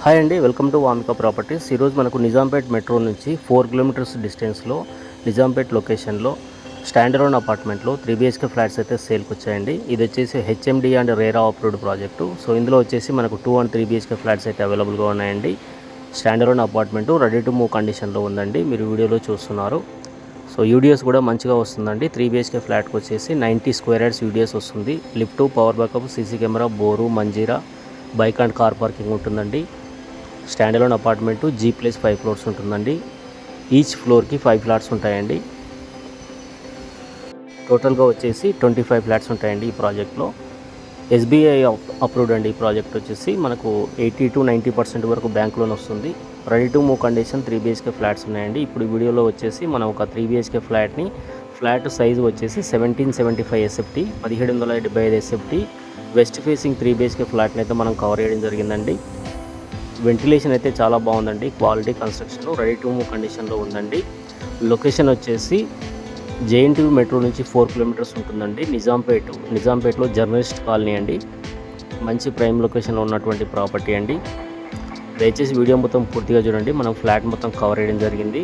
Hi అండి, welcome to Vamika properties. ఈరోజు మనకు నిజాంపేట్ మెట్రో నుంచి 4 కిలోమీటర్స్ డిస్టెన్స్లో నిజాంపేట్ లొకేషన్లో స్టాండర్డ్ అపార్ట్మెంట్లో 3 BHK ఫ్లాట్స్ అయితే సేల్కి వచ్చాయండి. ఇది వచ్చేసి HMD and RERA approved project. So ఇందులో వచ్చేసి మనకు 2 and 3 BHK ఫ్లాట్స్ అయితే అవైలబుల్గా ఉన్నాయండి. Standard apartment ready to move కండిషన్లో ఉందండి, మీరు వీడియోలో చూస్తున్నారు. సో యూడిఎస్ కూడా మంచిగా వస్తుందండి. 3 BHK ఫ్లాట్కి వచ్చేసి 90 స్క్వేర్ యార్డ్స్ యూడిఎస్ వస్తుంది. Lift, power backup, CC camera, bore, Manjeera, bike and car parking ఉంటుందండి. స్టాండర్డ్ అపార్ట్మెంటు G+5 ఫ్లోర్స్ ఉంటుందండి. ఈచ్ ఫ్లోర్కి 5 ఫ్లాట్స్ ఉంటాయండి. టోటల్గా వచ్చేసి 25 ఫ్లాట్స్ ఉంటాయండి ఈ ప్రాజెక్ట్లో. SBI అప్రూవ్డ్ అండి. ఈ ప్రాజెక్ట్ వచ్చేసి మనకు 80 to 90% వరకు బ్యాంక్ లోన్ వస్తుంది. Ready to move condition 3 BHK flats ఉన్నాయండి. ఇప్పుడు వీడియోలో వచ్చేసి మనం ఒక 3 BHK ఫ్లాట్ని, ఫ్లాట్ సైజు వచ్చేసి 1775 SFT, 1775 SFT west facing 3 BHK ఫ్లాట్ని అయితే మనం కవర్ చేయడం జరిగిందండి. వెంటిలేషన్ అయితే చాలా బాగుందండి. Quality construction, ready to move కండిషన్లో ఉందండి. లొకేషన్ వచ్చేసి JNTU మెట్రో నుంచి 4 కిలోమీటర్స్ ఉంటుందండి. నిజాంపేట్లో జర్నలిస్ట్ కాలనీ అండి. మంచి ప్రైమ్ లొకేషన్లో ఉన్నటువంటి ప్రాపర్టీ అండి. దయచేసి వీడియో మొత్తం పూర్తిగా చూడండి. మనం ఫ్లాట్ మొత్తం కవర్ చేయడం జరిగింది.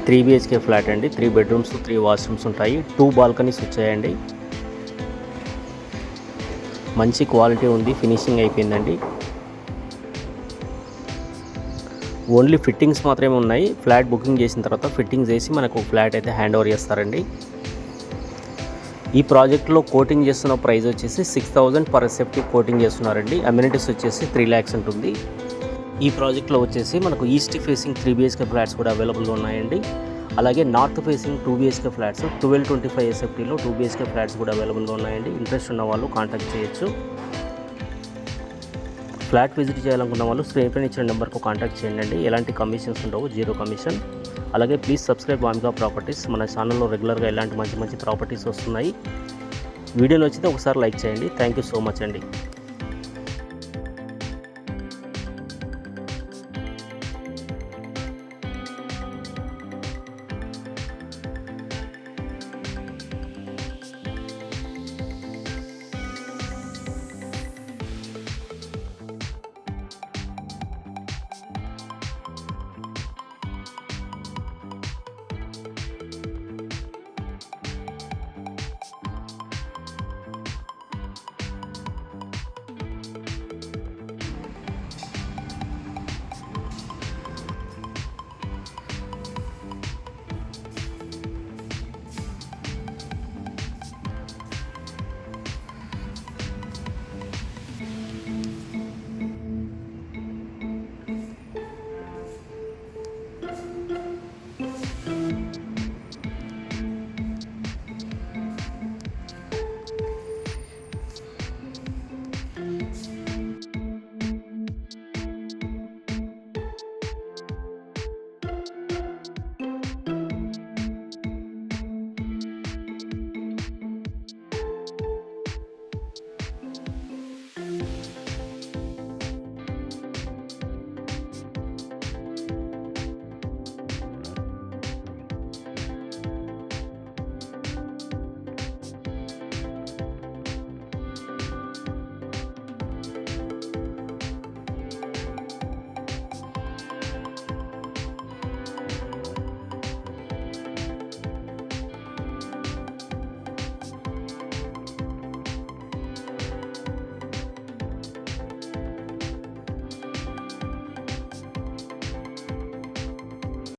3 BHK ఫ్లాట్ అండి. 3 బెడ్రూమ్స్, 3 వాష్రూమ్స్ ఉంటాయి. 2 బాల్కనీస్ వచ్చాయండి. మంచి క్వాలిటీ ఉంది, ఫినిషింగ్ అయిపోయిందండి. ఓన్లీ ఫిట్టింగ్స్ మాత్రమే ఉన్నాయి. ఫ్లాట్ బుకింగ్ చేసిన తర్వాత ఫిట్టింగ్స్ చేసి మనకు ఫ్లాట్ అయితే హ్యాండ్ ఓవర్ చేస్తారండి. ఈ ప్రాజెక్ట్లో కోటింగ్ చేస్తున్న ప్రైస్ వచ్చేసి 6000 per SFT కోటింగ్ చేస్తున్నారండి. అమ్యూనిటీస్ వచ్చేసి 3 lakhs ఉంటుంది. ఈ ప్రాజెక్ట్లో వచ్చేసి మనకు ఈస్ట్ ఫేసింగ్ 3 BHK ఫ్లాట్స్ కూడా అవైలబుల్గా ఉన్నాయండి. అలాగే north facing 2 BHK flats 1225 SFTలో 2 BHK flats కూడా అవైలబుల్గా ఉన్నాయండి. ఇంట్రెస్ట్ ఉన్న వాళ్ళు కాంటాక్ట్ చేయొచ్చు. ఫ్లాట్ విజిట్ చేయాలనుకున్న వాళ్ళు స్క్రీన్ పైన ఇచ్చిన నెంబర్కు కాంటాక్ట్ చేయండి. ఎలాంటి కమిషన్స్ ఉండవు, 0 కమిషన్. అలాగే ప్లీజ్ సబ్స్క్రైబ్ వామిక ప్రాపర్టీస్. మన ఛానల్లో రెగ్యులర్గా ఇలాంటి మంచి ప్రాపర్టీస్ వస్తున్నాయి. వీడియో నచ్చితే ఒకసారి లైక్ చేయండి. థ్యాంక్ యూ సో మచ్ అండి.